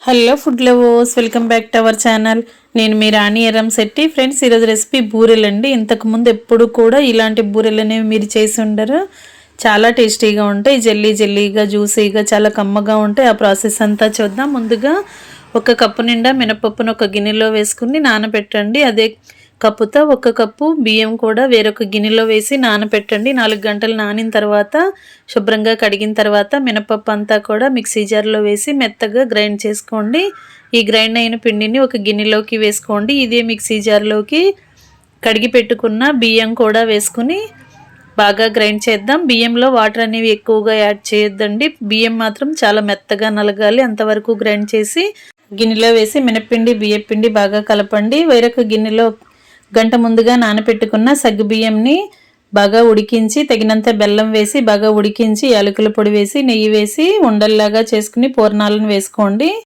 Hello food lovers, welcome back to our channel. నేను మీ రాణి Erramsetti. Friends, ఈరోజు recipe బూరెలండి. ఇంతకుముందు ఎప్పుడు కూడా ఇలాంటి బూరెలు అనేవి మీరు చేసి ఉండరు. చాలా టేస్టీగా ఉంటాయి, జెల్లీ జెల్లీగా, జ్యూసీగా, చాలా కమ్మగా ఉంటాయి. ఆ ప్రాసెస్ అంతా చూద్దాం. ముందుగా ఒక కప్పు నిండా మినపప్పును ఒక గిన్నెలో వేసుకుని నానబెట్టండి. అదే కప్పుతో ఒక కప్పు బియ్యం కూడా వేరొక గిన్నెలో వేసి నానబెట్టండి. 4 గంటలు నానిన తర్వాత శుభ్రంగా కడిగిన తర్వాత మినపప్పు అంతా కూడా మిక్సీ జార్లో వేసి మెత్తగా గ్రైండ్ చేసుకోండి. ఈ గ్రైండ్ అయిన పిండిని ఒక గిన్నెలోకి వేసుకోండి. ఇదే మిక్సీ జార్లోకి కడిగి పెట్టుకున్న బియ్యం కూడా వేసుకుని బాగా గ్రైండ్ చేద్దాం. బియ్యంలో వాటర్ అనేవి ఎక్కువగా యాడ్ చేయొద్దండి. బియ్యం మాత్రం చాలా మెత్తగా నలగాలి. అంతవరకు గ్రైండ్ చేసి గిన్నెలో వేసి మినప్పిండి బియ్యపిండి బాగా కలపండి. వేరొక గిన్నెలో గంట ముందుగా నానపెట్టుకున్న సగ్గుబియ్యంని బాగా ఉడికించి తగినంత బెల్లం వేసి బాగా ఉడికించి యాలకుల పొడి వేసి నెయ్యి వేసి ఉండల్లాగా చేసుకుని పూర్ణాలను వేసుకోండి.